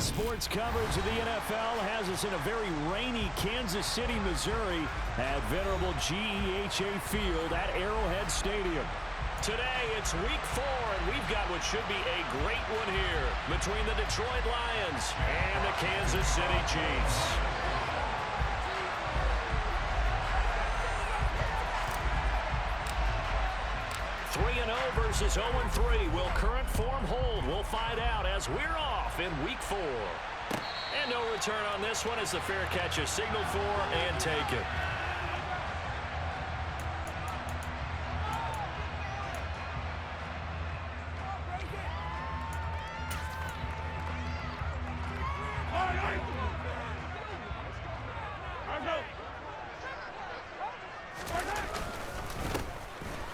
Today's sports coverage of the NFL has us in a very rainy Kansas City, Missouri at venerable GEHA Field at Arrowhead Stadium. Today, it's week 4, and we've got what should be a great one here between the Detroit Lions and the Kansas City Chiefs. Versus 0-3. Will current form hold? We'll find out as we're off in week 4. And no return on this one as the fair catch is signaled for and taken.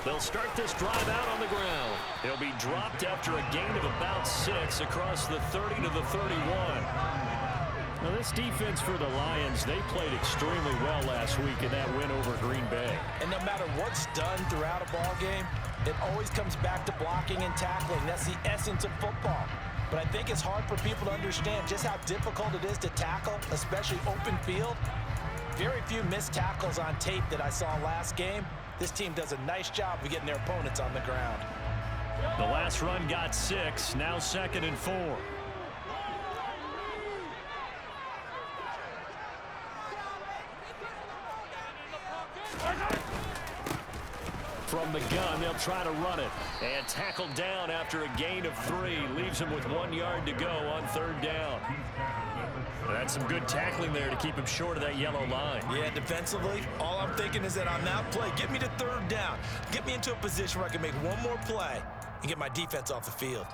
They'll start this drive out on the ground. He'll be dropped after a gain of about 6 across the 30 to the 31. Now this defense for the Lions, they played extremely well last week in that win over Green Bay. And no matter what's done throughout a ball game, it always comes back to blocking and tackling. That's the essence of football. But I think it's hard for people to understand just how difficult it is to tackle, especially open field. Very few missed tackles on tape that I saw last game. This team does a nice job of getting their opponents on the ground. The last run got 6, now 2nd and 4. From the gun, they'll try to run it. And tackled down after a gain of 3. Leaves him with 1 yard to go on 3rd down. That's some good tackling there to keep him short of that yellow line. Yeah, defensively, all I'm thinking is that on that play, get me to 3rd down. Get me into a position where I can make one more play and get my defense off the field.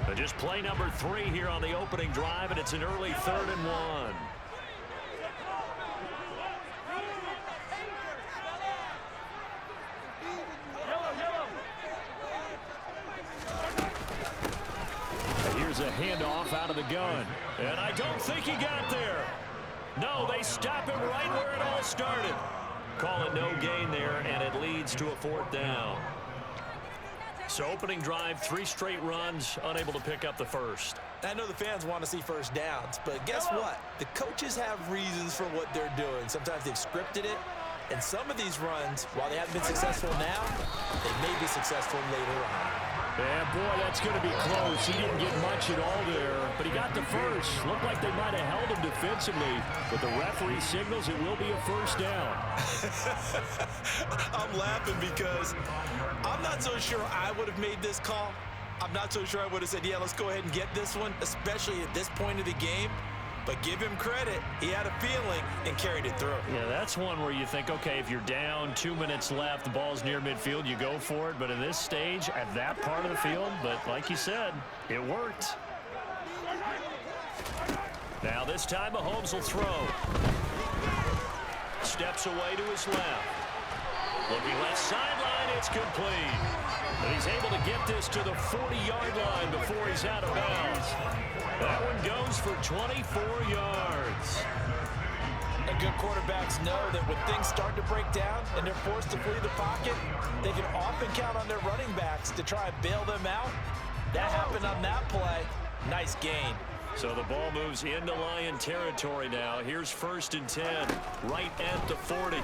But just play number 3 here on the opening drive, and it's an early 3rd and 1. Here's a handoff out of the gun. And I don't think he got there. No, they stop him right where it all started. Call it no gain there, and it leads to a 4th down. So opening drive, 3 straight runs, unable to pick up the first. I know the fans want to see first downs, but guess what? The coaches have reasons for what they're doing. Sometimes they've scripted it, and some of these runs, while they haven't been successful now, they may be successful later on. Yeah, boy, that's going to be close. He didn't get much at all there, but he got the first. Looked like they might have held him defensively, but the referee signals it will be a 1st down. I'm laughing because I'm not so sure I would have made this call. I'm not so sure I would have said, yeah, let's go ahead and get this one, especially at this point of the game. But give him credit. He had a feeling and carried it through. Yeah, that's one where you think, okay, if you're down, 2 minutes left, the ball's near midfield, you go for it. But at this stage, at that part of the field, but like you said, it worked. Now this time Mahomes will throw. Steps away to his left. Looking left sideline, it's complete. But he's able to get this to the 40-yard line before he's out of bounds. That one goes for 24 yards. And good quarterbacks know that when things start to break down and they're forced to flee the pocket, they can often count on their running backs to try and bail them out. That happened on that play. Nice gain. So the ball moves into Lion territory now. Here's 1st and 10, right at the 40.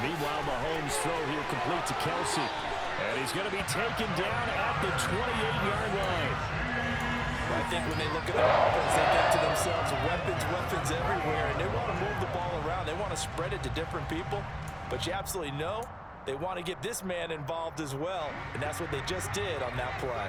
Meanwhile, Mahomes' throw here complete to Kelsey. And he's going to be taken down at the 28-yard line. I think when they look at their offense, they think to themselves, weapons everywhere, and they want to move the ball around. They want to spread it to different people. But you absolutely know they want to get this man involved as well, and that's what they just did on that play.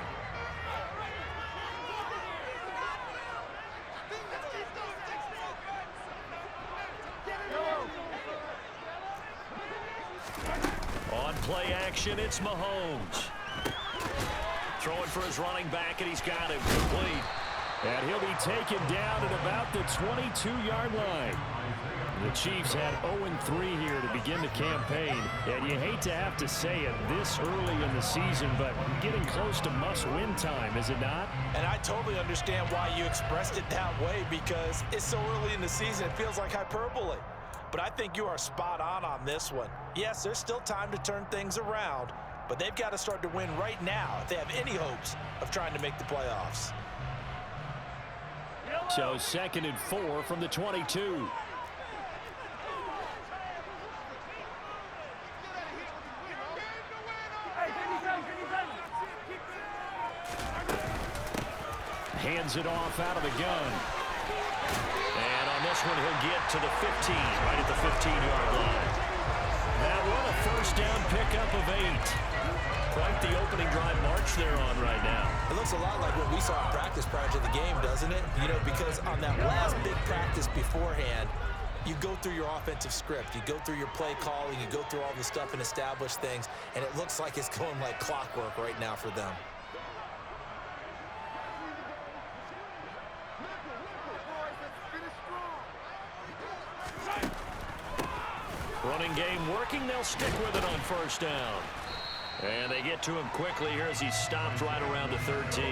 On play action, it's Mahomes. Throwing for his running back, and he's got him complete. And he'll be taken down at about the 22-yard line. The Chiefs had 0-3 here to begin the campaign, and you hate to have to say it this early in the season, but getting close to must-win time, is it not? And I totally understand why you expressed it that way, because it's so early in the season, it feels like hyperbole. But I think you are spot on this one. Yes, there's still time to turn things around, but they've got to start to win right now if they have any hopes of trying to make the playoffs. So 2nd and 4 from the 22. Hands it off out of the gun. And on this one, he'll get to the 15, right at the 15-yard line. That one, a first down pickup of 8. Quite the opening drive march they're on right now. It looks a lot like what we saw in practice prior to the game, doesn't it? You know, because on that last big practice beforehand, you go through your offensive script, you go through your play calling, you go through all the stuff and establish things, and it looks like it's going like clockwork right now for them. Running game working. They'll stick with it on first down. And they get to him quickly here as he stopped right around the 13.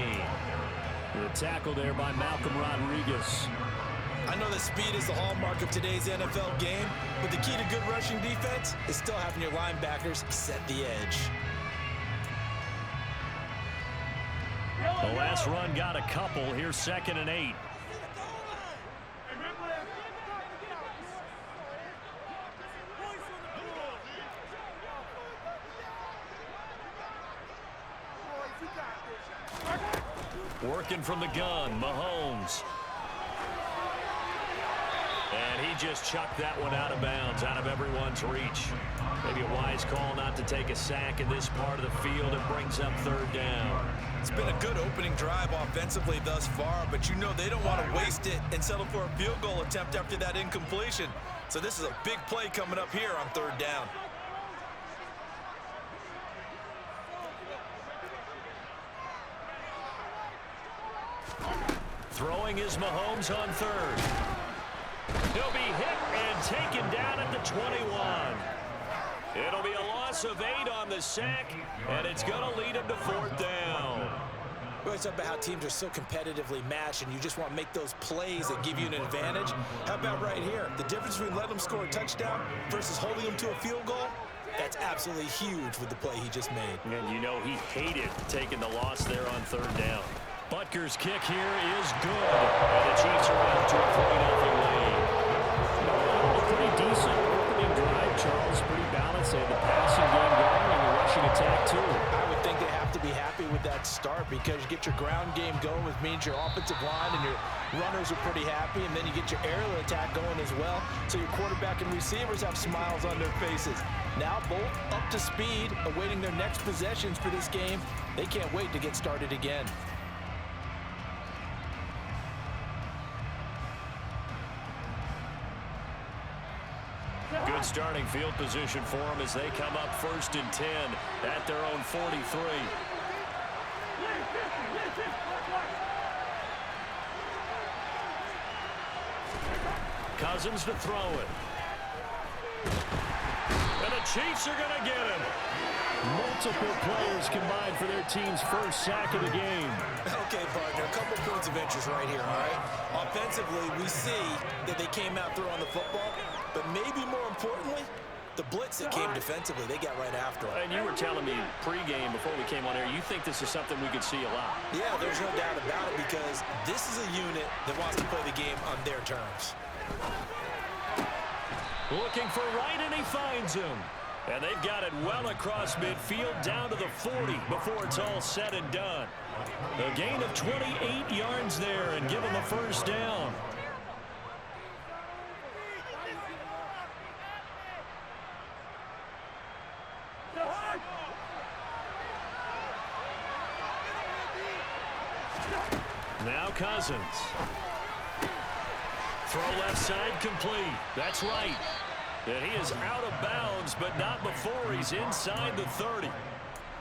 The tackle there by Malcolm Rodriguez. I know that speed is the hallmark of today's NFL game, but the key to good rushing defense is still having your linebackers set the edge. The last run got a couple. Here's 2nd and 8. Working from the gun, Mahomes. And he just chucked that one out of bounds, out of everyone's reach. Maybe a wise call not to take a sack in this part of the field. It brings up 3rd down. It's been a good opening drive offensively thus far, but you know they don't want to waste it and settle for a field goal attempt after that incompletion. So this is a big play coming up here on 3rd down. Throwing is Mahomes on 3rd. He'll be hit and taken down at the 21. It'll be a loss of 8 on the sack, and it's going to lead him to 4th down. We always talk about how teams are so competitively matched, and you just want to make those plays that give you an advantage. How about right here? The difference between letting them score a touchdown versus holding them to a field goal, that's absolutely huge with the play he just made. And you know he hated taking the loss there on 3rd down. Butker's kick here is good. And the Chiefs are out to a 3-0 lead. Pretty decent opening drive, Charles. Pretty balanced. They had the passing game going and the rushing attack, too. I would think they have to be happy with that start because you get your ground game going, which means your offensive line and your runners are pretty happy, and then you get your aerial attack going as well. So your quarterback and receivers have smiles on their faces. Now both up to speed, awaiting their next possessions for this game. They can't wait to get started again. Good starting field position for them as they come up 1st and 10 at their own 43. Cousins to throw it. And the Chiefs are going to get him. Multiple players combined for their team's first sack of the game. Okay, partner, a couple points of interest right here, all right? Offensively, we see that they came out throwing the football, but maybe more importantly, the blitz that came defensively, they got right after it. And you were telling me pregame before we came on air, you think this is something we could see a lot. Yeah, there's no doubt about it because this is a unit that wants to play the game on their terms. Looking for Wright, and he finds him. And they've got it well across midfield down to the 40 before it's all said and done. A gain of 28 yards there and give them a first down. Now Cousins. Throw left side complete. That's right. And he is out of bounds, but not before he's inside the 30.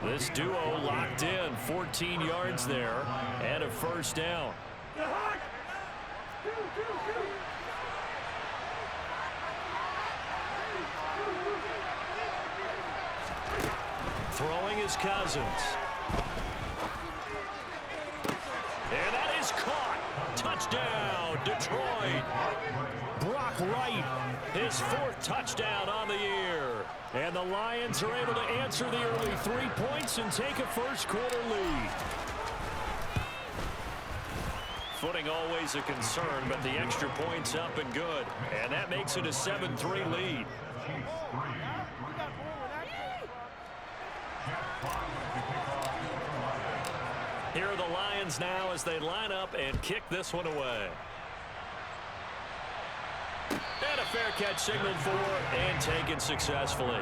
This duo locked in, 14 yards there, and a first down. goes Cousins. And that is caught. Touchdown, Detroit. Brock Wright, his 4th touchdown on the year. And the Lions are able to answer the early 3 points and take a first-quarter lead. Footing always a concern, but the extra point's up and good. And that makes it a 7-3 lead. Here are the Lions now as they line up and kick this one away. And a fair catch signaled for and taken successfully.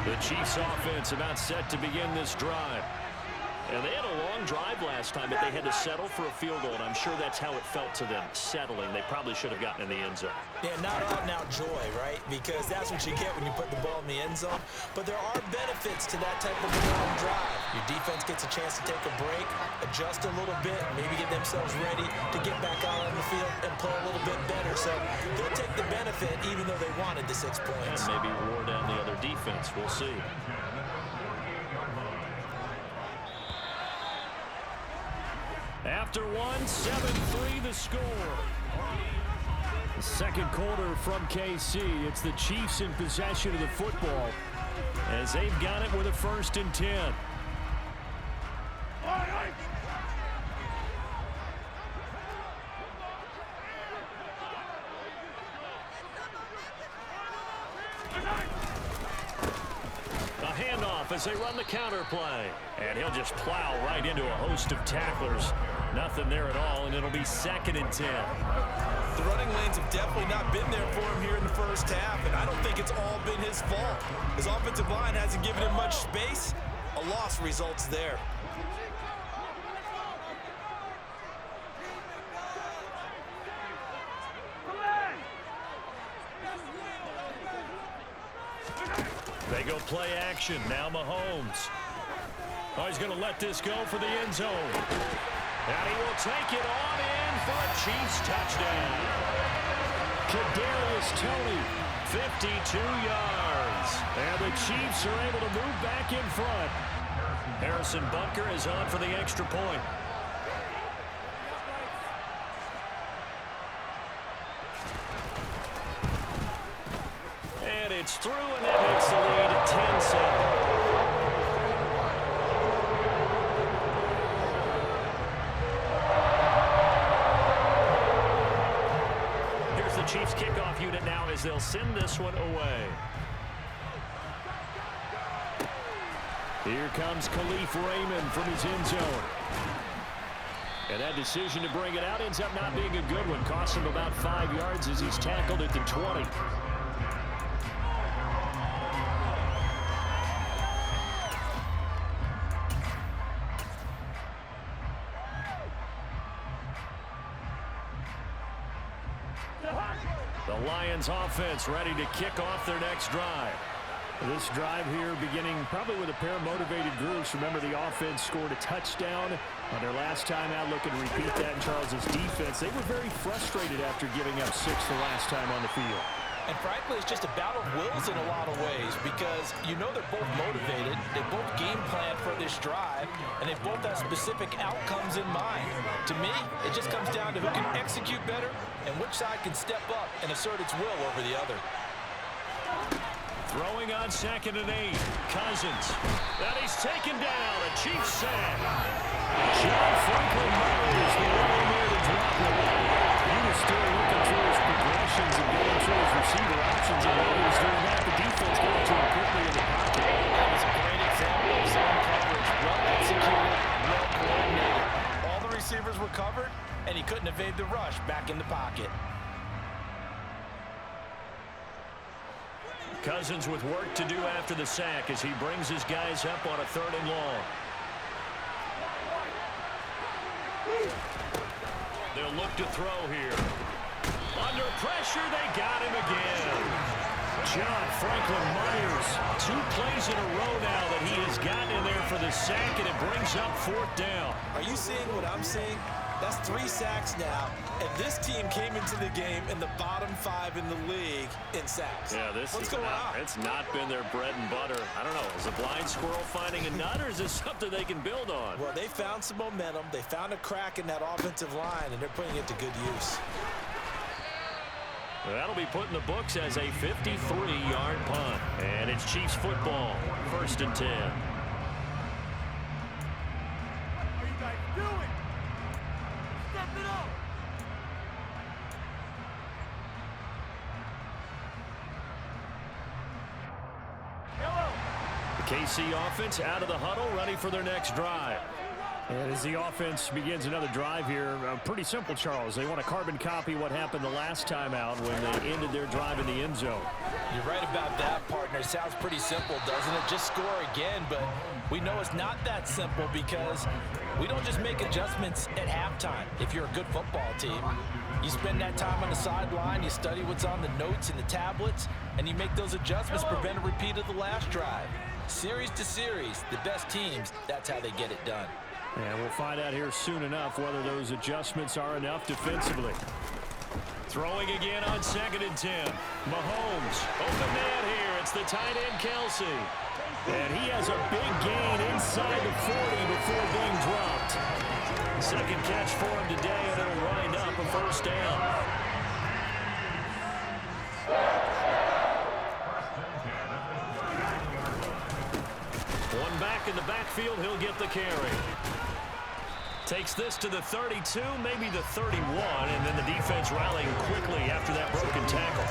The Chiefs offense about set to begin this drive. And they had a long drive last time, but they had to settle for a field goal, and I'm sure that's how it felt to them, settling. They probably should have gotten in the end zone. Yeah, not out-and-out joy, right? Because that's what you get when you put the ball in the end zone. But there are benefits to that type of long drive. Your defense gets a chance to take a break, adjust a little bit, maybe get themselves ready to get back out on the field and play a little bit better. So they'll take the benefit even though they wanted the 6 points. And maybe wore down the other defense. We'll see. After 7-3 the score. The second quarter from KC. It's the Chiefs in possession of the football as they've got it with a 1st and 10. A handoff as they run the counter play. And he'll just plow right into a host of tacklers. Nothing there at all, and it'll be 2nd and 10. The running lanes have definitely not been there for him here in the first half, and I don't think it's all been his fault. His offensive line hasn't given him much space. A loss results there. They go play action. Now Mahomes. Oh, he's going to let this go for the end zone. And he will take it on in for a Chiefs touchdown. Kadarius Toney, 52 yards. And the Chiefs are able to move back in front. Harrison Butker is on for the extra point. And it's through, and that makes the lead at 10-7. Chiefs kickoff unit now as they'll send this one away. Here comes Khalif Raymond from his end zone. And that decision to bring it out ends up not being a good one. Costs him about 5 yards as he's tackled at the 20. The Lions offense ready to kick off their next drive. This drive here beginning probably with a pair of motivated groups. Remember, the offense scored a touchdown on their last time out. Looking to repeat that in Charles's defense. They were very frustrated after giving up 6 the last time on the field. And frankly, it's just a battle of wills in a lot of ways because you know they're both motivated. They both game plan for this drive, and they both have specific outcomes in mind. To me, it just comes down to who can execute better and which side can step up and assert its will over the other. Throwing on 2nd and 8. Cousins. That he's taken down. A Chiefs sack. John Franklin Myers, the one there to drop it. He was still looking through his progressions and going through his receiver options, and while he was doing that, the defense got to him quickly in the pocket. That was a great example of zone coverage. Well executed, well coordinated. All the receivers were covered, and he couldn't evade the rush back in the pocket. Cousins with work to do after the sack as he brings his guys up on a 3rd and long. They'll look to throw here. Under pressure, they got him again. John Franklin Myers, 2 plays in a row now that he has gotten in there for the sack, and it brings up 4th down. Are you seeing what I'm seeing? That's 3 sacks now, and this team came into the game in the bottom 5 in the league in sacks. Yeah, What's going on? It's not been their bread and butter. I don't know. Is a blind squirrel finding a nut, or is this something they can build on? Well, they found some momentum. They found a crack in that offensive line, and they're putting it to good use. That'll be put in the books as a 53-yard punt. And it's Chiefs football, 1st and 10. What are you guys doing? Step it up! The KC offense out of the huddle, ready for their next drive. And as the offense begins another drive here, pretty simple, Charles. They want to carbon copy what happened the last time out when they ended their drive in the end zone. You're right about that, partner. Sounds pretty simple, doesn't it? Just score again, but we know it's not that simple because we don't just make adjustments at halftime. If you're a good football team, you spend that time on the sideline, you study what's on the notes and the tablets, and you make those adjustments, prevent a repeat of the last drive. Series to series, the best teams, that's how they get it done. And we'll find out here soon enough whether those adjustments are enough defensively. Throwing again on 2nd and 10. Mahomes, open man here. It's the tight end, Kelsey. And he has a big gain inside the 40 before being dropped. Second catch for him today, and it'll wind up a 1st down. One back in the backfield, he'll get the carry. Takes this to the 32, maybe the 31, and then the defense rallying quickly after that broken tackle.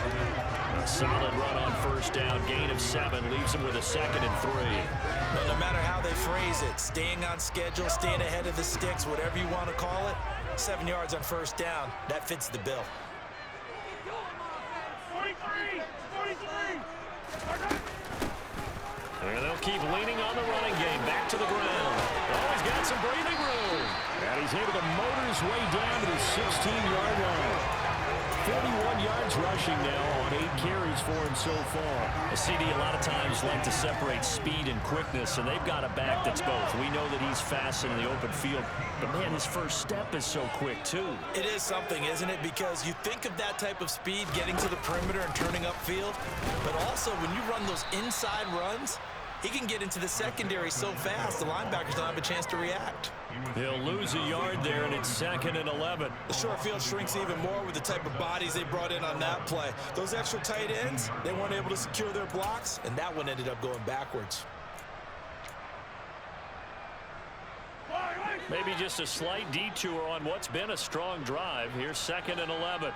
A solid run on 1st down, gain of 7, leaves him with a 2nd and 3. Well, no matter how they phrase it, staying on schedule, staying ahead of the sticks, whatever you want to call it, 7 yards on 1st down, that fits the bill. 43! 43! And they'll keep leaning on the running game. Back to the ground. Oh, he's got some breathing room. And he's able to motor his way down to the 16-yard line. 41 yards rushing now on 8 carries for him so far. A CD a lot of times like to separate speed and quickness, and they've got a back that's both. We know that he's fast in the open field, but man, his first step is so quick too. It is something, isn't it? Because you think of that type of speed getting to the perimeter and turning upfield, but also when you run those inside runs, he can get into the secondary so fast the linebackers don't have a chance to react. He'll lose a yard there, and it's 2nd and 11. The short field shrinks even more with the type of bodies they brought in on that play. Those extra tight ends, they weren't able to secure their blocks, and that one ended up going backwards. Maybe just a slight detour on what's been a strong drive. Here's 2nd and 11.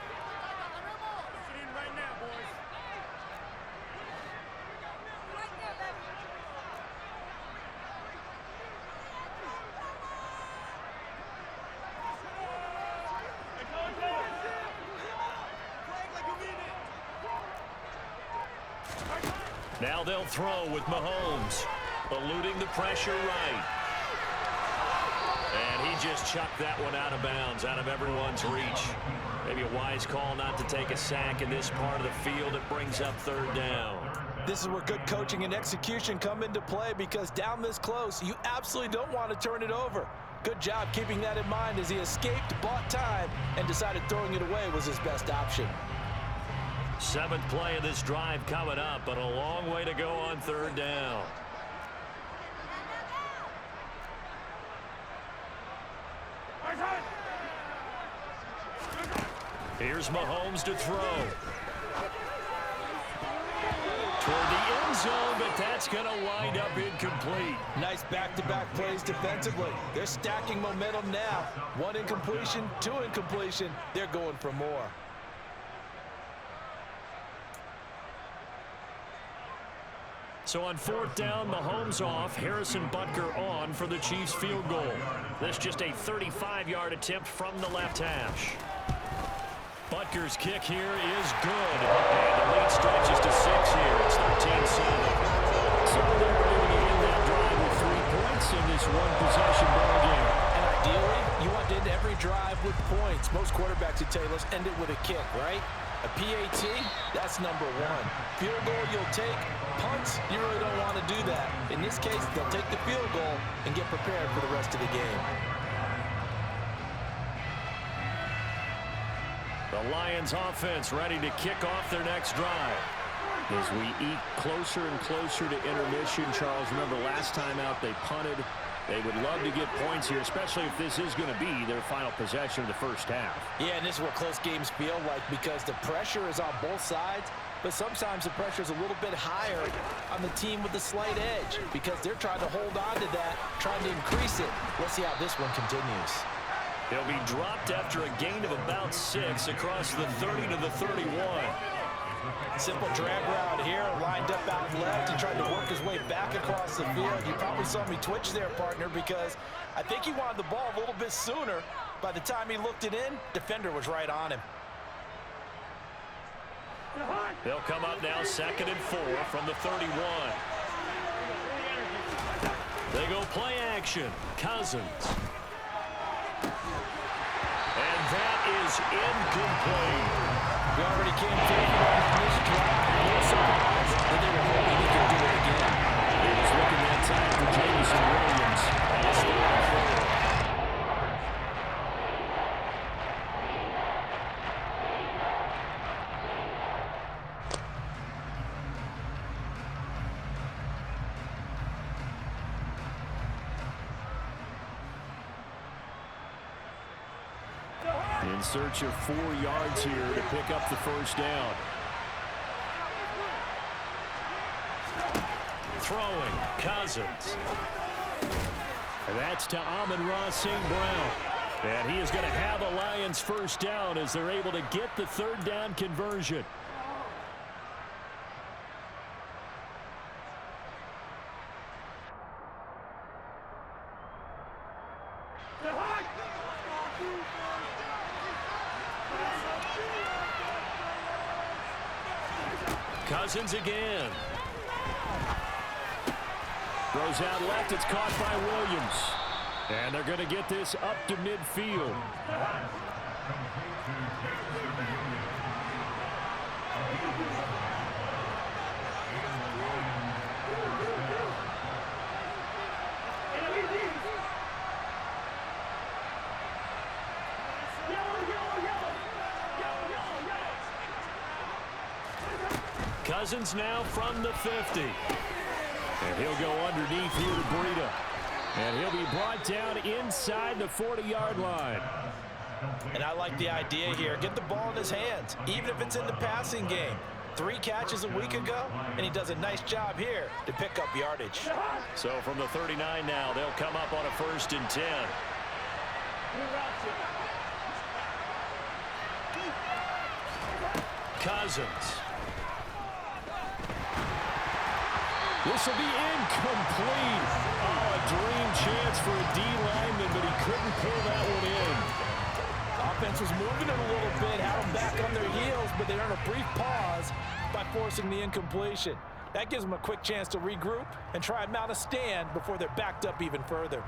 Now they'll throw with Mahomes, eluding the pressure right. And he just chucked that one out of bounds, out of everyone's reach. Maybe a wise call not to take a sack in this part of the field. It brings up 3rd down. This is where good coaching and execution come into play because down this close, you absolutely don't want to turn it over. Good job keeping that in mind as he escaped, bought time, and decided throwing it away was his best option. 7th play of this drive coming up, but a long way to go on 3rd down. Here's Mahomes to throw. Toward the end zone, but that's going to wind up incomplete. Nice back-to-back plays defensively. They're stacking momentum now. 1 incompletion, 2 incompletion. They're going for more. So on 4th down, Mahomes off, Harrison Butker on for the Chiefs field goal. This just a 35-yard attempt from the left hash. Butker's kick here is good. And the lead stretches to 6 here. It's 13-7. So they were able to end that drive with 3 points in this one-possession ball game. And ideally, you want to end every drive with points. Most quarterbacks would tell you, let's end it with a kick, right? A PAT, that's number 1. Field goal you'll take. Punts, you really don't want to do that. In this case, they'll take the field goal and get prepared for the rest of the game. The Lions offense ready to kick off their next drive. As we eat closer and closer to intermission, Charles, remember last time out they punted. They would love to get points here, especially if this is going to be their final possession of the first half. Yeah, and this is what close games feel like because the pressure is on both sides, but sometimes the pressure is a little bit higher on the team with the slight edge because they're trying to hold on to that, trying to increase it. Let's see how this one continues. He'll be dropped after a gain of about 6 across the 30 to the 31. Simple drag route here, lined up out left and tried to work his way back across the field. You probably saw me twitch there, partner, because I think he wanted the ball a little bit sooner. By the time he looked it in, defender was right on him. They'll come up now 2nd and 4 from the 31. They go play action. Cousins. And that is incomplete. We already came through on this drive. No surprise that they were hoping he could do it again. He was looking that time for Jameson Williams. And it's 3rd and 4. In search of 4 yards here to pick up the first down. Throwing, Cousins. And that's to Amon-Ra St. Brown. And he is going to have a Lions first down as they're able to get the 3rd down conversion. Cousins again. Throws out left. It's caught by Williams. And they're going to get this up to midfield. Cousins now from the 50. And he'll go underneath here to Breida. And he'll be brought down inside the 40-yard line. And I like the idea here. Get the ball in his hands, even if it's in the passing game. 3 catches a week ago, and he does a nice job here to pick up yardage. So from the 39 now, they'll come up on a 1st and 10. Cousins. This will be incomplete. Oh, a dream chance for a D lineman, but he couldn't pull that one in. Offense was moving it a little bit, had them back on their heels, but they earned a brief pause by forcing the incompletion. That gives them a quick chance to regroup and try and mount a stand before they're backed up even further.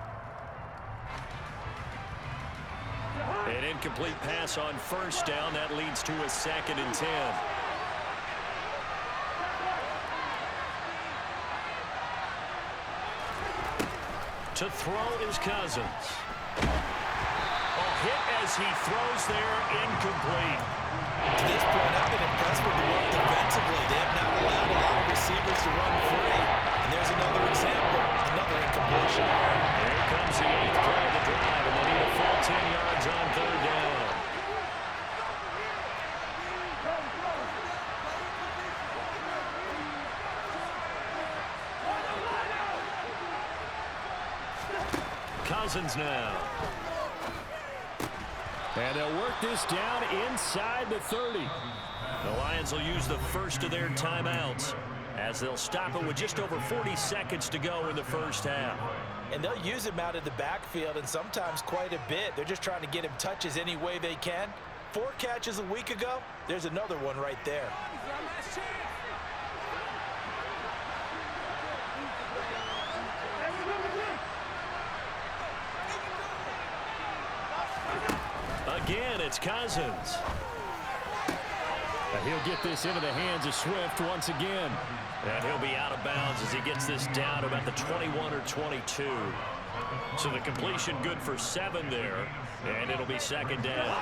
An incomplete pass on 1st down. That leads to a 2nd and 10. To throw is Cousins. Hit as he throws there, incomplete. To this point, I've been impressed with the work defensively. They have not allowed a lot of receivers to run free. And there's another example, another incompletion. Here comes the 8th play of the drive, and they need a full 10 yards on 3rd down. Cousins now. And they'll work this down inside the 30. The Lions will use the first of their timeouts as they'll stop it with just over 40 seconds to go in the first half. And they'll use him out of the backfield, and sometimes quite a bit. They're just trying to get him touches any way they can. 4 catches a week ago, there's another one right there. Again, it's Cousins. And he'll get this into the hands of Swift once again. And he'll be out of bounds as he gets this down to about the 21 or 22. So the completion good for 7 there, and it'll be second down.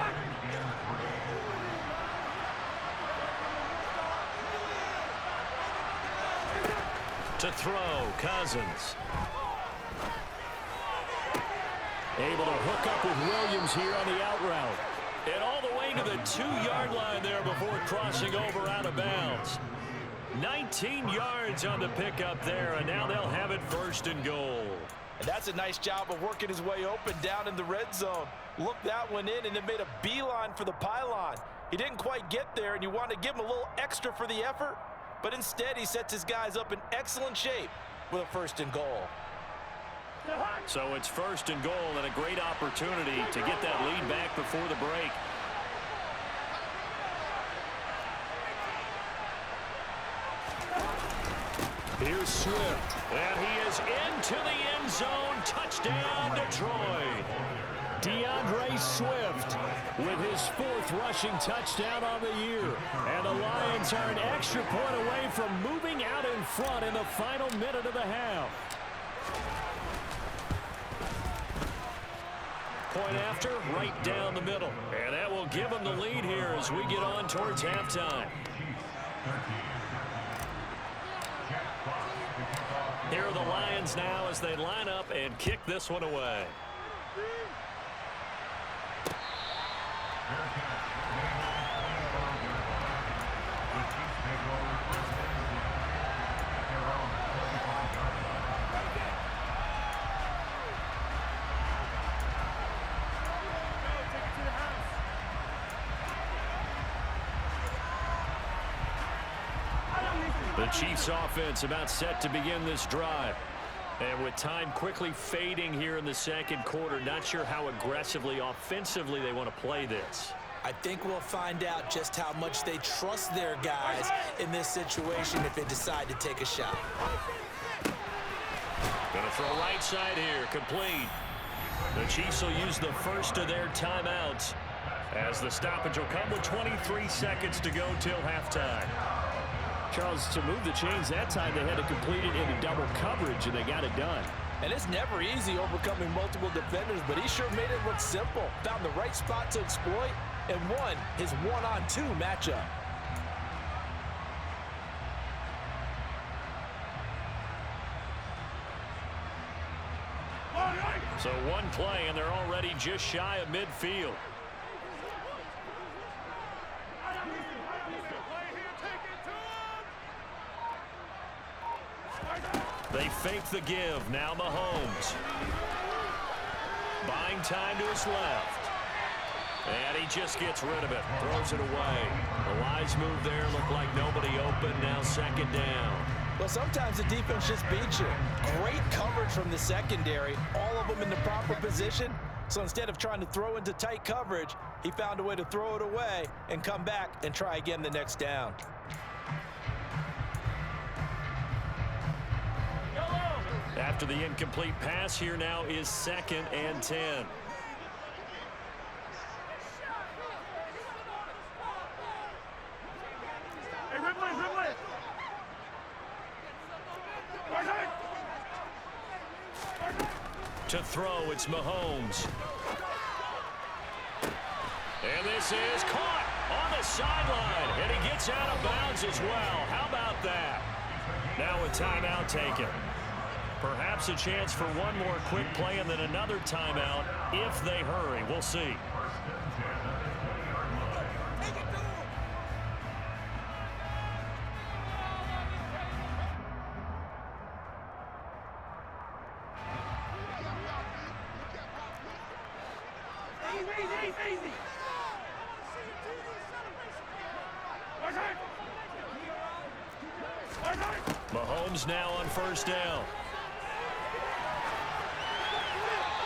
To throw, Cousins. Able to hook up with Williams here on the out route. And all the way to the 2-yard line there before crossing over out of bounds. 19 yards on the pickup there, and now they'll have it first and goal. And that's a nice job of working his way open down in the red zone. Look that one in, and it made a beeline for the pylon. He didn't quite get there, and you want to give him a little extra for the effort, but instead he sets his guys up in excellent shape with a first and goal. So it's first and goal and a great opportunity to get that lead back before the break. Here's Swift. And he is into the end zone. Touchdown, Detroit. DeAndre Swift with his 4th rushing touchdown on the year. And the Lions are an extra point away from moving out in front in the final minute of the half. Point after, right down the middle. And that will give them the lead here as we get on towards halftime. Here are the Lions now as they line up and kick this one away. The Chiefs offense about set to begin this drive. And with time quickly fading here in the second quarter, not sure how aggressively, offensively they want to play this. I think we'll find out just how much they trust their guys in this situation if they decide to take a shot. Gonna throw right side here, complete. The Chiefs will use the first of their timeouts as the stoppage will come with 23 seconds to go till halftime. Charles, to move the chains that time, they had to complete it into double coverage, and they got it done. And it's never easy overcoming multiple defenders, but he sure made it look simple. Found the right spot to exploit and won his 1-on-2 matchup. So one play, and they're already just shy of midfield. They fake the give. Now Mahomes. Buying time to his left. And he just gets rid of it. Throws it away. The wise move there. Looked like nobody open. Now second down. Well, sometimes the defense just beats you. Great coverage from the secondary. All of them in the proper position. So instead of trying to throw into tight coverage, he found a way to throw it away and come back and try again the next down. After the incomplete pass, here now is 2nd and 10. Hey, Ridley! To throw, it's Mahomes. And this is caught on the sideline. And he gets out of bounds as well. How about that? Now a timeout taken. Perhaps a chance for one more quick play and then another timeout if they hurry. We'll see. Easy! Mahomes now on first down.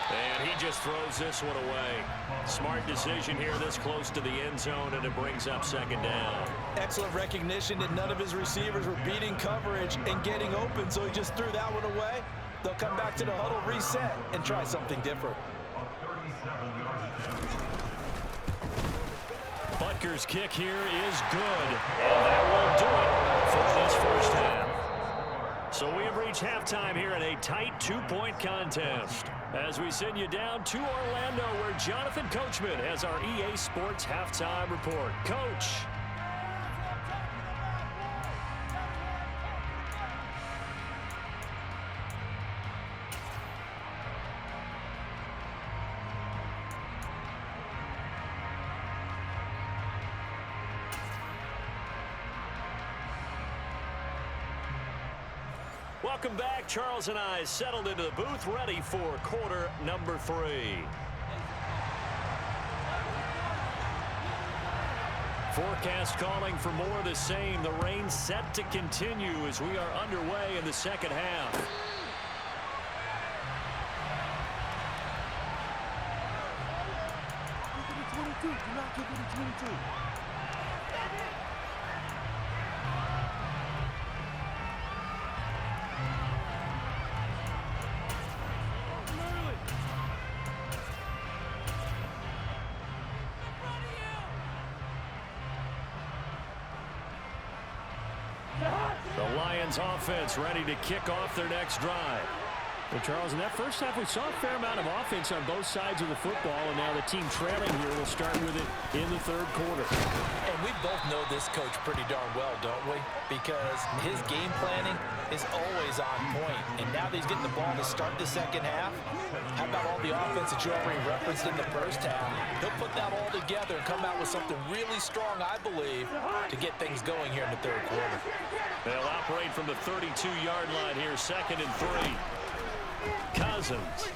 And he just throws this one away. Smart decision here this close to the end zone, and it brings up second down. Excellent recognition that none of his receivers were beating coverage and getting open, so he just threw that one away. They'll come back to the huddle, reset, and try something different. Butker's kick here is good, and that will do it for this first half. So we have reached halftime here in a tight 2-point contest as we send you down to Orlando where Jonathan Coachman has our EA Sports halftime report. Coach. Welcome back. Charles and I settled into the booth, ready for quarter number 3. Forecast calling for more of the same. The rain set to continue as we are underway in the second half. Do not give it a 22. The Lions offense ready to kick off their next drive. Well, Charles, in that first half, we saw a fair amount of offense on both sides of the football, and now the team trailing here will start with it in the third quarter. And we both know this coach pretty darn well, don't we? Because his game planning is always on point. And now that he's getting the ball to start the second half, how about all the offense that you already referenced in the first half? He'll put that all together and come out with something really strong, I believe, to get things going here in the third quarter. They'll operate from the 32-yard line here, 2nd and 3. Cousins.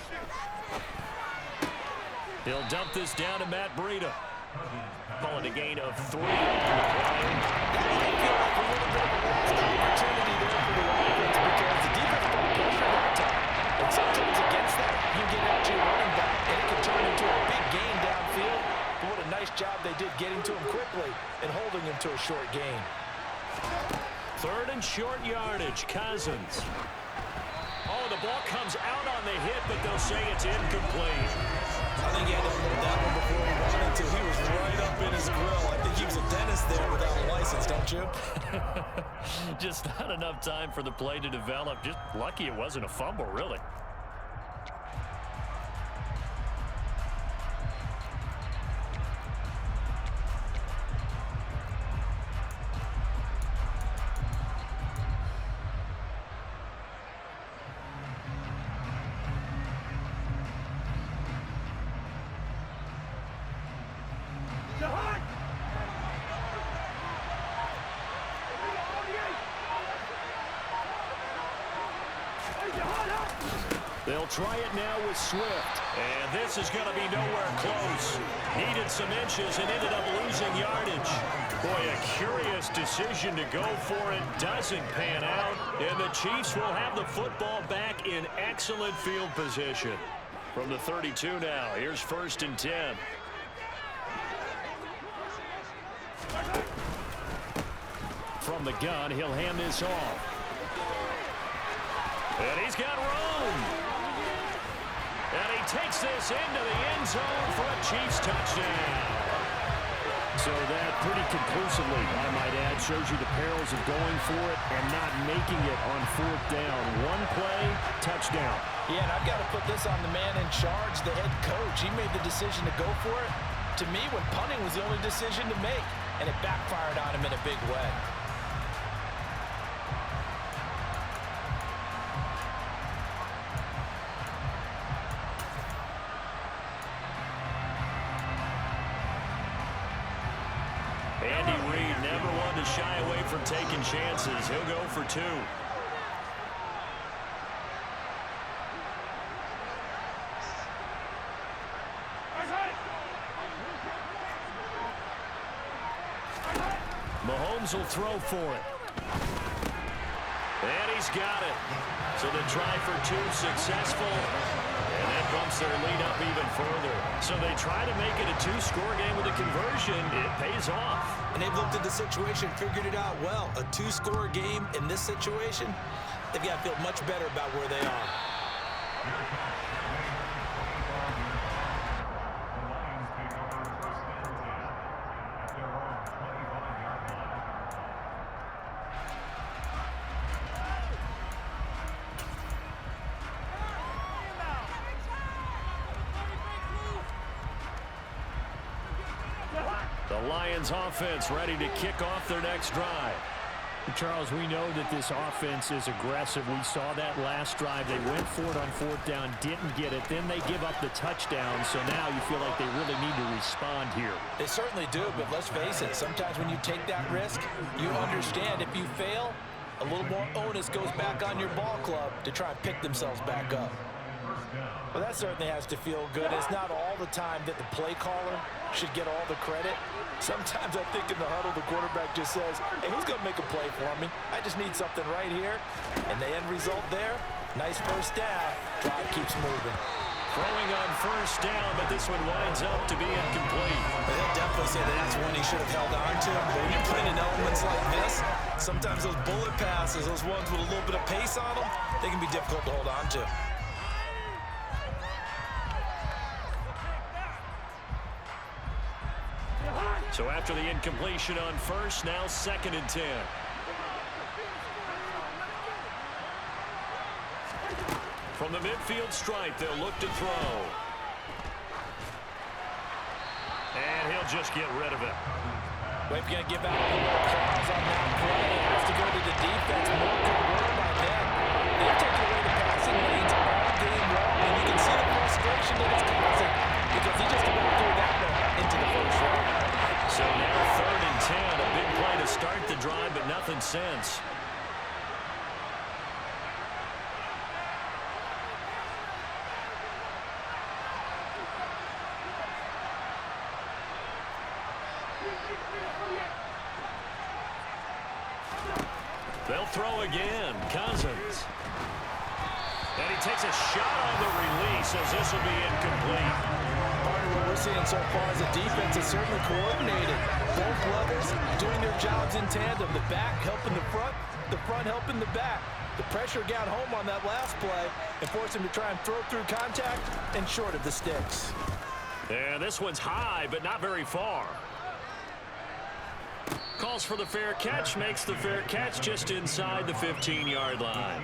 He'll dump this down to Matt Breida. Calling a gain of 3 on the play. That might feel like a little bit of a lost opportunity there for the offense because the defense put pressure that time. And sometimes against that, you get out to your running back, and it can turn into a big gain downfield. But what a nice job they did getting to him quickly and holding him to a short gain. 3rd and short yardage. Cousins. Oh, the ball comes out on the hit, but they'll say it's incomplete. I think he had to hold that one before he wanted to. He was right up in his grill. I think he was a dentist there without a license, don't you? Just not enough time for the play to develop. Just lucky it wasn't a fumble, really. They'll try it now with Swift. And this is going to be nowhere close. Needed some inches and ended up losing yardage. Boy, a curious decision to go for it. Doesn't pan out. And the Chiefs will have the football back in excellent field position. From the 32 now, here's 1st and 10. From the gun, he'll hand this off. And he's got room. And he takes this into the end zone for a Chiefs touchdown. So that pretty conclusively, I might add, shows you the perils of going for it and not making it on 4th down. One play, touchdown. Yeah, and I've got to put this on the man in charge, the head coach. He made the decision to go for it. To me, when punting was the only decision to make, and it backfired on him in a big way. Andy Reid never wanted to shy away from taking chances. He'll go for 2. Mahomes will throw for it. And he's got it. So the try for 2 successful. And that bumps their lead up even further. So they try to make it a 2-score game with a conversion. It pays off. And they've looked at the situation, figured it out well. A 2-score game in this situation, they've got to feel much better about where they are. The Lions offense ready to kick off their next drive. Charles, we know that this offense is aggressive. We saw that last drive. They went for it on fourth down, didn't get it. Then they give up the touchdown, so now you feel like they really need to respond here. They certainly do, but let's face it, sometimes when you take that risk, you understand if you fail, a little more onus goes back on your ball club to try and pick themselves back up. Well, that certainly has to feel good. It's not all the time that the play caller should get all the credit. Sometimes I think in the huddle, the quarterback just says, hey, who's going to make a play for me? I just need something right here. And the end result there, nice first down. Drive keeps moving. Throwing on first down, but this one winds up to be incomplete. But he'll definitely say that that's one he should have held on to. But when you're playing in elements like this, sometimes those bullet passes, those ones with a little bit of pace on them, they can be difficult to hold on to. So after the incompletion on first, now 2nd and 10. From the midfield stripe, they'll look to throw. And he'll just get rid of it. Well, if you're going to give out a little applause on that play, it has to go to the defense. More good work by them. They've taken away the passing lanes all game long, and you can see the frustration that it's causing because he just about threw that one into the first round. So now 3rd and 10, a big play to start the drive, but nothing since. They'll throw again. Cousins. And he takes a shot on the release as this will be incomplete. Part of what we're seeing so far as a defense is certainly coordinated. Both levels doing their jobs in tandem. The back helping the front helping the back. The pressure got home on that last play and forced him to try and throw through contact and short of the sticks. And this one's high, but not very far. Calls for the fair catch, makes the fair catch just inside the 15-yard line.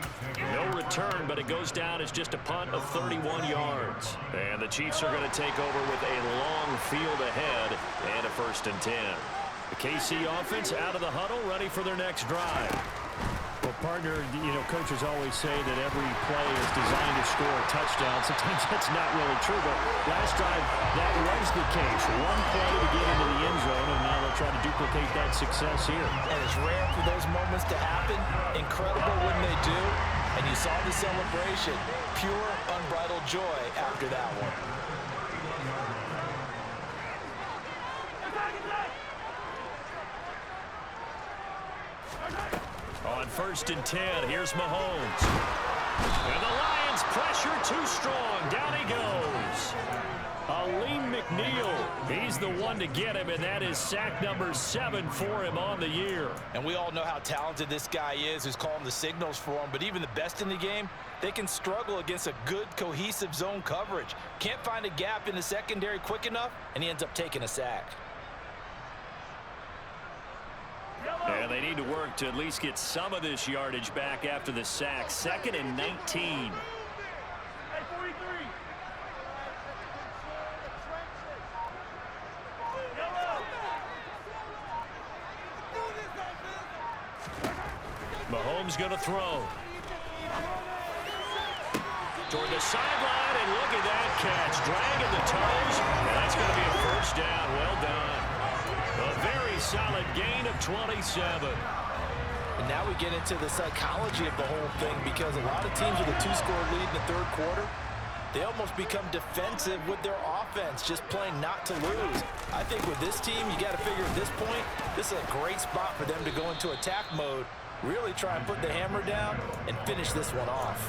No return, but it goes down as just a punt of 31 yards. And the Chiefs are going to take over with a long field ahead and a 1st and 10. The KC offense out of the huddle, ready for their next drive. Well, partner, you know, coaches always say that every play is designed to score a touchdown. Sometimes that's not really true, but last drive, that was the case. One play to get into the end zone, and now they'll try to duplicate that success here. And it's rare for those moments to happen. Incredible when they do. And you saw the celebration. Pure, unbridled joy after that one. On 1st and 10, here's Mahomes. And the Lions pressure too strong. Down he goes. Aleem McNeil. He's the one to get him, and that is sack number 7 for him on the year. And we all know how talented this guy is, who's calling the signals for him. But even the best in the game, they can struggle against a good, cohesive zone coverage. Can't find a gap in the secondary quick enough, and he ends up taking a sack. And they need to work to at least get some of this yardage back after the sack. 2nd and 19. Mahomes going to throw. Toward the sideline, and look at that catch. Dragging the toes, and that's going to be a 1st down. Well done. A very solid gain of 27. And now we get into the psychology of the whole thing, because a lot of teams with a 2-score lead in the 3rd quarter, they almost become defensive with their offense, just playing not to lose. I think with this team, you got to figure at this point, this is a great spot for them to go into attack mode, really try and put the hammer down and finish this one off.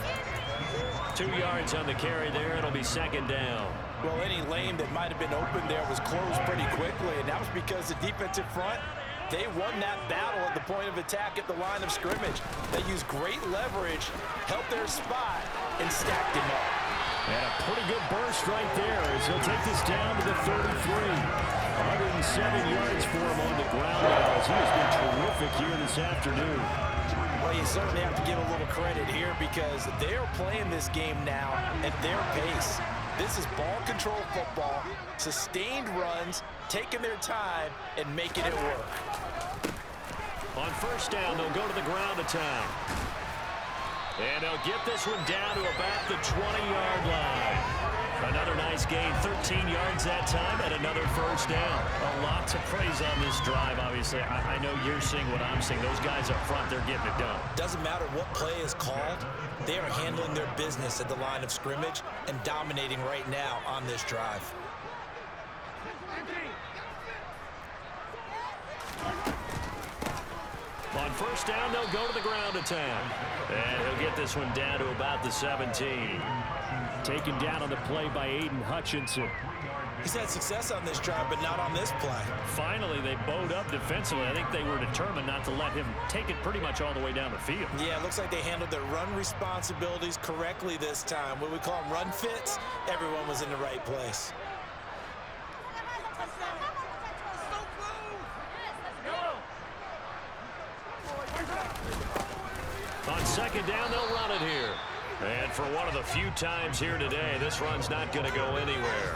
2 yards on the carry there. It'll be 2nd down. Well, any lane that might have been open there was closed pretty quickly, and that was because the defensive front, they won that battle at the point of attack at the line of scrimmage. They used great leverage, helped their spot, and stacked him up. And a pretty good burst right there as he'll take this down to the 33. 107 yards for him on the ground now, as he has been terrific here this afternoon. Well, you certainly have to give a little credit here because they're playing this game now at their pace. This is ball control football, sustained runs, taking their time, and making it work. On first down, they'll go to the ground attack. And they'll get this one down to about the 20-yard line. Another nice gain, 13 yards that time, and another first down. A lot to praise on this drive, obviously. I know you're seeing what I'm seeing. Those guys up front, they're getting it done. Doesn't matter what play is called, they are handling their business at the line of scrimmage and dominating right now on this drive. On first down, they'll go to the ground attack. And he'll get this one down to about the 17. Taken down on the play by Aiden Hutchinson. He's had success on this drive, but not on this play. Finally, they bowed up defensively. I think they were determined not to let him take it pretty much all the way down the field. Yeah, it looks like they handled their run responsibilities correctly this time. What we call them run fits, everyone was in the right place. On second down, they'll run it here. And for one of the few times here today, this run's not going to go anywhere.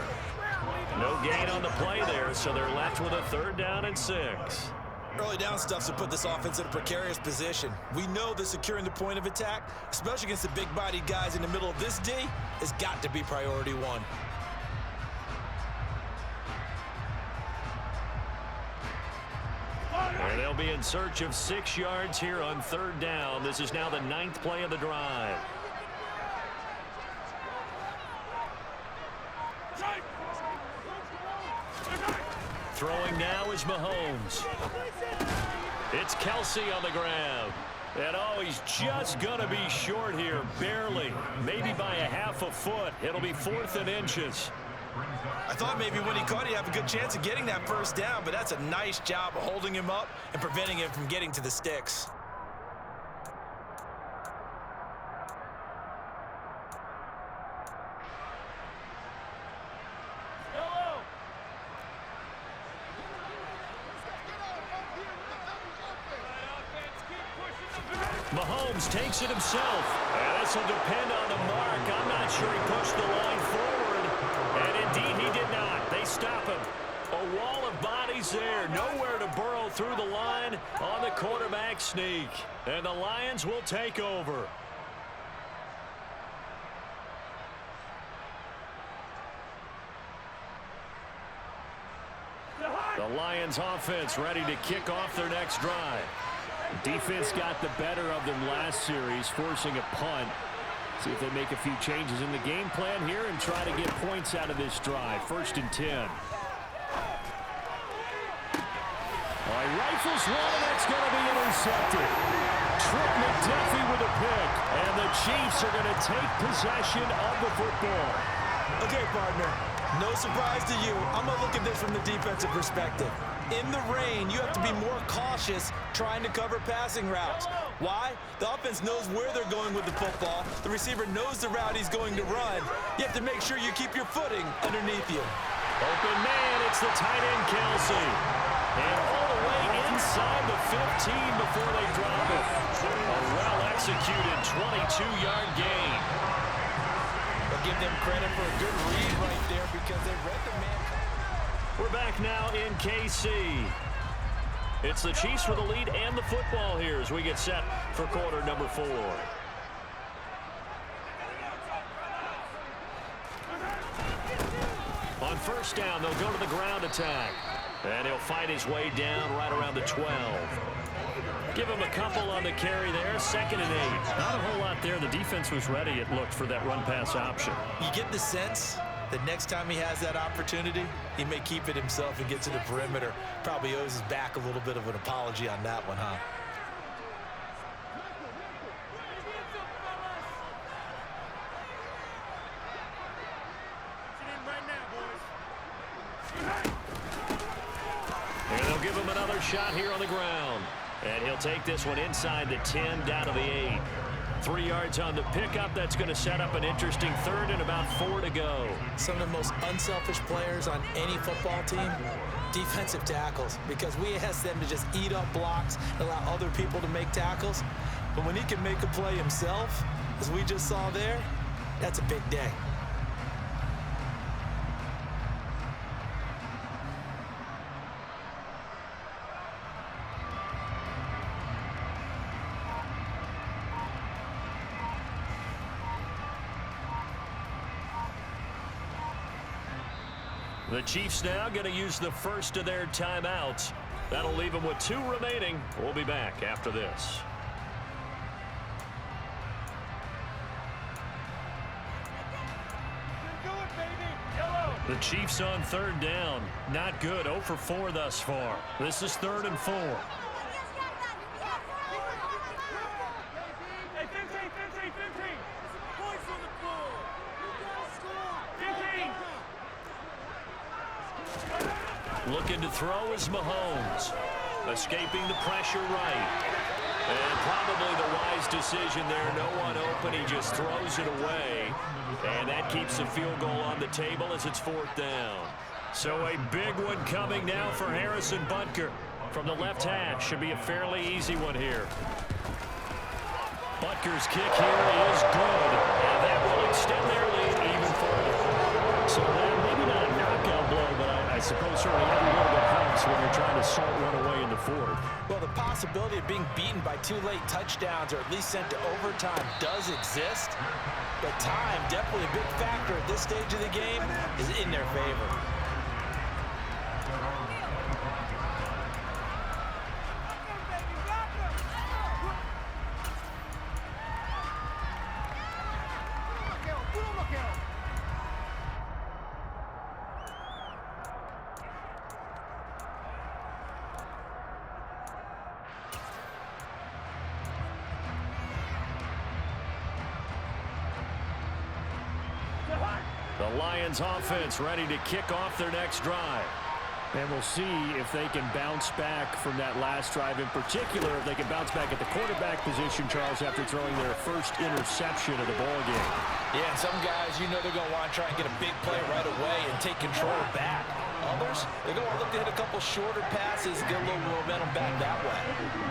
No gain on the play there, so they're left with a 3rd down and 6. Early down stuff to put this offense in a precarious position. We know that securing the point of attack, especially against the big-bodied guys in the middle of this D, has got to be priority one. And they'll be in search of 6 yards here on 3rd down. This is now the 9th play of the drive. Throwing now is Mahomes. It's Kelsey on the ground. And oh, he's just going to be short here, barely. Maybe by a half a foot. It'll be 4th and inches. I thought maybe when he caught, he'd have a good chance of getting that first down, but that's a nice job of holding him up and preventing him from getting to the sticks. Mahomes takes it himself. And this will depend on the mark. I'm not sure he pushed the line forward. And indeed, he did not. They stop him. A wall of bodies there. Nowhere to burrow through the line on the quarterback sneak. And the Lions will take over. The Lions offense ready to kick off their next drive. Defense got the better of them last series, forcing a punt. See if they make a few changes in the game plan here and try to get points out of this drive. 1st and 10. Rifles one, and that's going to be intercepted. Trent McDuffie with a pick, and the Chiefs are going to take possession of the football. Okay, partner, no surprise to you. I'm going to look at this from the defensive perspective. In the rain, you have to be more cautious trying to cover passing routes. Why? The offense knows where they're going with the football. The receiver knows the route he's going to run. You have to make sure you keep your footing underneath you. Open man, it's the tight end, Kelsey. And all the way inside the 15 before they drop it. A well-executed 22-yard gain. But give them credit for a good read right there because they read the man. We're back now in KC. It's the Chiefs with the lead and the football here as we get set for quarter number 4. On first down, they'll go to the ground attack. And he'll fight his way down right around the 12. Give him a couple on the carry there. 2nd and 8. Not a whole lot there. The defense was ready, it looked, for that run-pass option. You get the sense that next time he has that opportunity, he may keep it himself and get to the perimeter. Probably owes his back a little bit of an apology on that one, huh? And they'll give him another shot here on the ground. And he'll take this one inside the 10, down to the 8. 3 yards on the pickup. That's going to set up an interesting 3rd and about 4 to go. Some of the most unselfish players on any football team, defensive tackles, because we ask them to just eat up blocks and allow other people to make tackles. But when he can make a play himself, as we just saw there, that's a big day. The Chiefs now going to use the first of their timeouts. That'll leave them with 2 remaining. We'll be back after this. The Chiefs on 3rd down. Not good. 0 for 4 thus far. This is 3rd and 4. Looking to throw is Mahomes. Escaping the pressure right. And probably the wise decision there. No one open. He just throws it away. And that keeps the field goal on the table as it's 4th down. So a big one coming now for Harrison Butker. From the left hash. Should be a fairly easy one here. Butker's kick here is good. And that will extend their lead even further. So maybe not a knockout blow, but I suppose certainly every little bit helps when you're trying to salt one away in the 4th. Well, the possibility of being beaten by 2 late touchdowns or at least sent to overtime does exist. But time, definitely a big factor at this stage of the game, is in their favor. The Lions offense ready to kick off their next drive. And we'll see if they can bounce back from that last drive, in particular if they can bounce back at the quarterback position, Charles, after throwing their first interception of the ballgame. Yeah, and some guys, you know they're going to want to try and get a big play right away and take control back. Others, they're going to look to hit a couple shorter passes and get a little momentum back that way.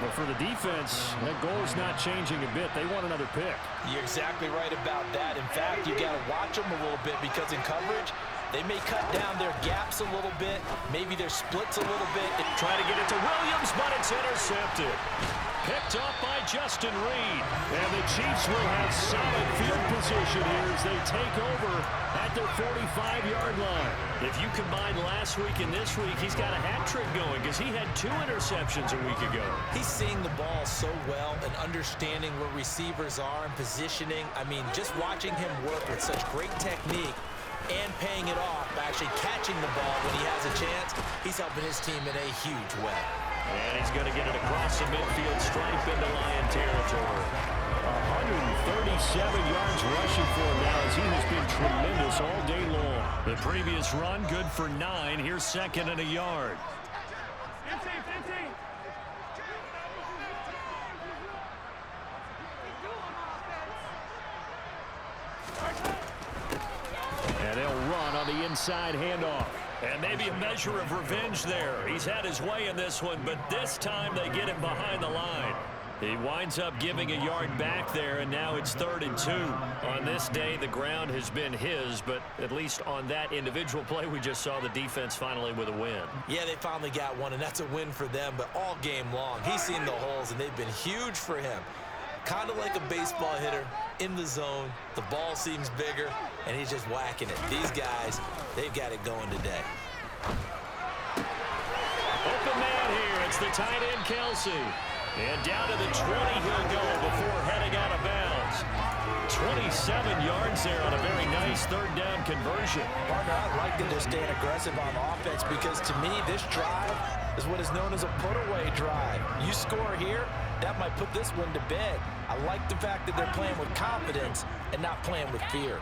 But for the defense, that goal is not changing a bit. They want another pick. You're exactly right about that. In fact, you got to watch them a little bit because in coverage, they may cut down their gaps a little bit, maybe their splits a little bit. Try to get it to Williams, but it's intercepted. Picked up by Justin Reed. And the Chiefs will have solid field position here as they take over at their 45-yard line. If you combine last week and this week, he's got a hat trick going because he had 2 interceptions a week ago. He's seeing the ball so well and understanding where receivers are and positioning. I mean, just watching him work with such great technique and paying it off by actually catching the ball when he has a chance, he's helping his team in a huge way. And he's going to get it across the midfield stripe into Lion territory. 137 yards rushing for him now as he has been tremendous all day long. The previous run good for 9. Here's 2nd and a yard. And they'll run on the inside handoff. And maybe a measure of revenge there. He's had his way in this one, but this time they get him behind the line. He winds up giving a yard back there, and now it's 3rd and 2. On this day, the ground has been his, but at least on that individual play, we just saw the defense finally with a win. Yeah, they finally got one, and that's a win for them, but all game long, he's seen the holes, and they've been huge for him. Kind of like a baseball hitter in the zone. The ball seems bigger, and he's just whacking it. These guys, they've got it going today. Open man here. It's the tight end, Kelsey. And down to the 20 he'll go before heading out of bounds. 27 yards there on a very nice 3rd down conversion. Partner, I like that they're staying aggressive on offense because to me, this drive is what is known as a put-away drive. You score here, that might put this one to bed. I like the fact that they're playing with confidence and not playing with fear.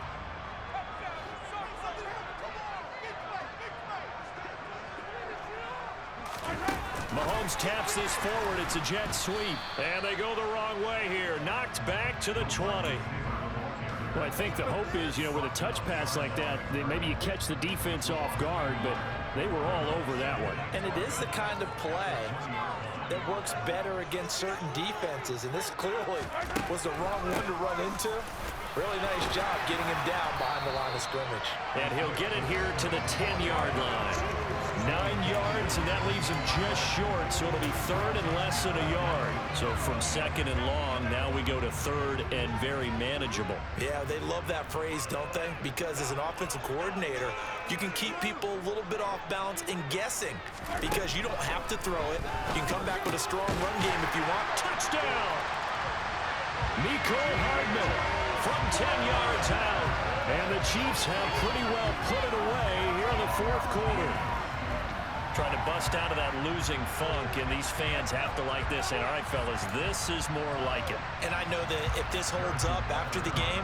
Mahomes taps this forward. It's a jet sweep. And they go the wrong way here. Knocked back to the 20. Well, I think the hope is, with a touch pass like that, maybe you catch the defense off guard, but they were all over that one. And it is the kind of play that works better against certain defenses, and this clearly was the wrong one to run into. Really nice job getting him down behind the line of scrimmage. And he'll get it here to the 10-yard line. 9 yards, and that leaves him just short, so it'll be third and less than a yard. So from second and long, now we go to third and very manageable. Yeah, they love that phrase, don't they? Because as an offensive coordinator, you can keep people a little bit off balance and guessing because you don't have to throw it. You can come back with a strong run game if you want. Touchdown! Mecole Hardman from 10 yards out. And the Chiefs have pretty well put it away here in the fourth quarter. Trying to bust out of that losing funk, and these fans have to like this. And all right, fellas, this is more like it. And I know that if this holds up after the game,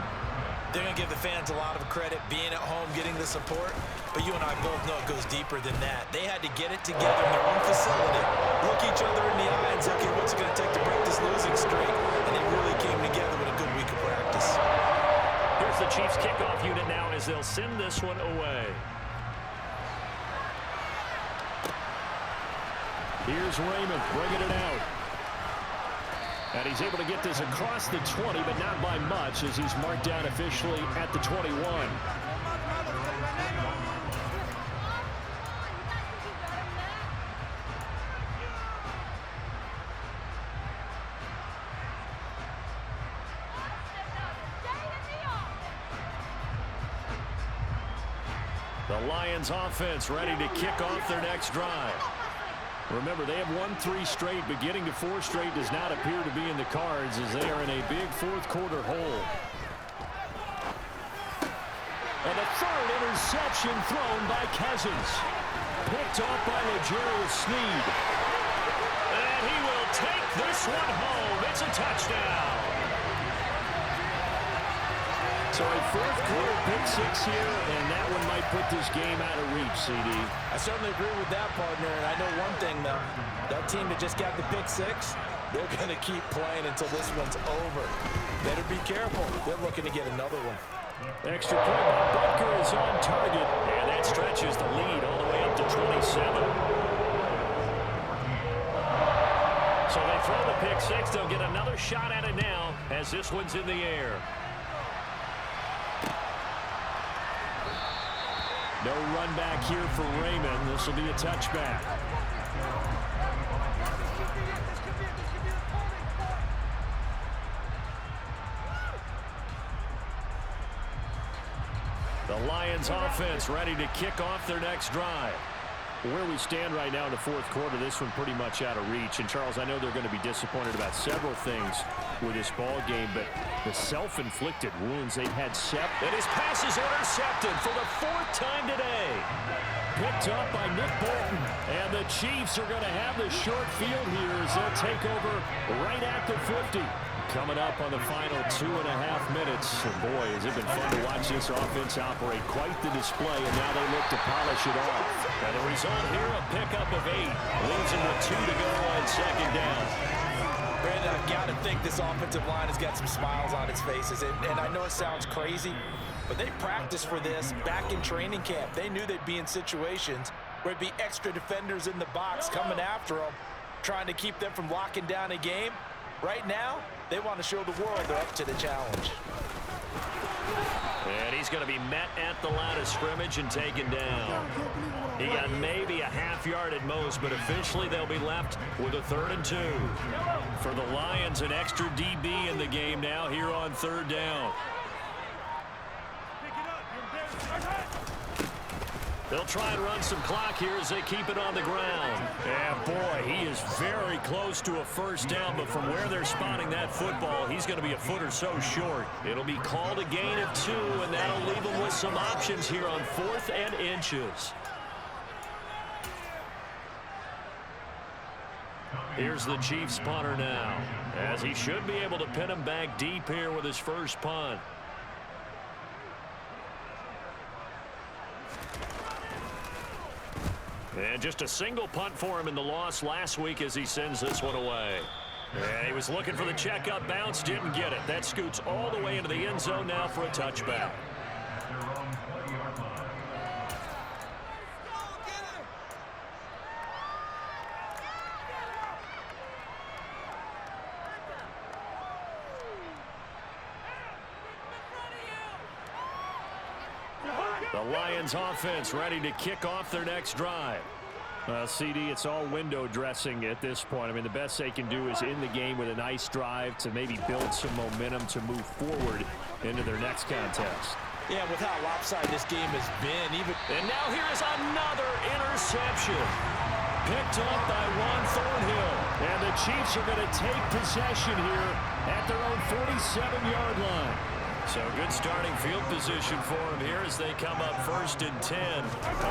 they're going to give the fans a lot of credit being at home, getting the support. But you and I both know it goes deeper than that. They had to get it together in their own facility, look each other in the eye and say, okay, what's it going to take to break this losing streak? And they really came together with a good week of practice. Here's the Chiefs kickoff unit now as they'll send this one away. Here's Raymond bringing it out. And he's able to get this across the 20, but not by much as he's marked down officially at the 21. The Lions offense ready to kick off their next drive. Remember, they have won 3 straight, but getting to 4 straight does not appear to be in the cards as they are in a big fourth quarter hole. And the third interception thrown by Cousins. Picked off by L'Jarius Sneed. And he will take this one home. It's a touchdown. So a fourth quarter pick-6 here, and that one might put this game out of reach, CD. I certainly agree with that, partner. And I know one thing, though. That team that just got the pick-6, they're going to keep playing until this one's over. Better be careful. They're looking to get another one. Extra point by Butker is on target, and that stretches the lead all the way up to 27. So they throw the pick-6. They'll get another shot at it now as this one's in the air. No run back here for Raymond. This will be a touchback. The Lions offense ready to kick off their next drive. Where we stand right now in the fourth quarter, this one pretty much out of reach. And, Charles, I know they're going to be disappointed about several things with this ball game, but the self-inflicted wounds they've had and his pass is intercepted for the 4th time today. Picked up by Nick Bolton. And the Chiefs are going to have the short field here as they'll take over right at the 50. Coming up on the final 2.5 minutes. And boy, has it been fun to watch this offense operate. Quite the display, and now they look to polish it off. And the result here, a pickup of 8. Leaves them with 2 to go on second down. Brandon, I've got to think this offensive line has got some smiles on its faces. And I know it sounds crazy, but they practiced for this back in training camp. They knew they'd be in situations where it'd be extra defenders in the box coming after them, trying to keep them from locking down a game. Right now, they want to show the world they're up to the challenge. And he's going to be met at the line of scrimmage and taken down. He got maybe a half yard at most, but officially they'll be left with a 3rd and 2. For the Lions, an extra DB in the game now here on 3rd down. They'll try and run some clock here as they keep it on the ground. And boy, he is very close to a first down, but from where they're spotting that football, he's going to be a foot or so short. It'll be called a gain of 2, and that'll leave them with some options here on 4th and inches. Here's the Chiefs punter now, as he should be able to pin him back deep here with his first punt. And just a single punt for him in the loss last week as he sends this one away. And he was looking for the checkup bounce, didn't get it. That scoots all the way into the end zone now for a touchback. The Lions offense ready to kick off their next drive. CD, it's all window dressing at this point. I mean, the best they can do is in the game with a nice drive to maybe build some momentum to move forward into their next contest. Yeah, with how lopsided this game has been. And now here is another interception. Picked up by Juan Thornhill. And the Chiefs are going to take possession here at their own 47-yard line. So good starting field position for them here as they come up 1st and 10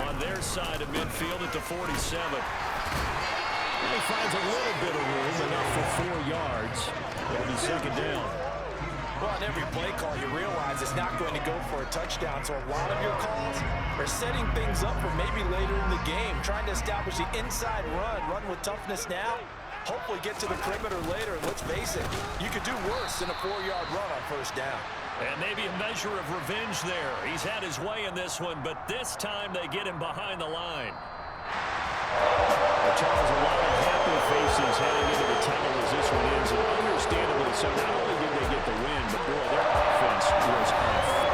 on their side of midfield at the 47. And he finds a little bit of room, enough for 4 yards. It'll be 2nd down. Well, on every play call, you realize it's not going to go for a touchdown. So a lot of your calls are setting things up for maybe later in the game, trying to establish the inside run with toughness now. Hopefully get to the perimeter later. And let's face it, you could do worse than a 4-yard run on 1st down. And maybe a measure of revenge there. He's had his way in this one, but this time they get him behind the line. Charles, a lot of happy faces heading into the tunnel as this one ends, and understandably so. Not only did they get the win, but boy, their offense was on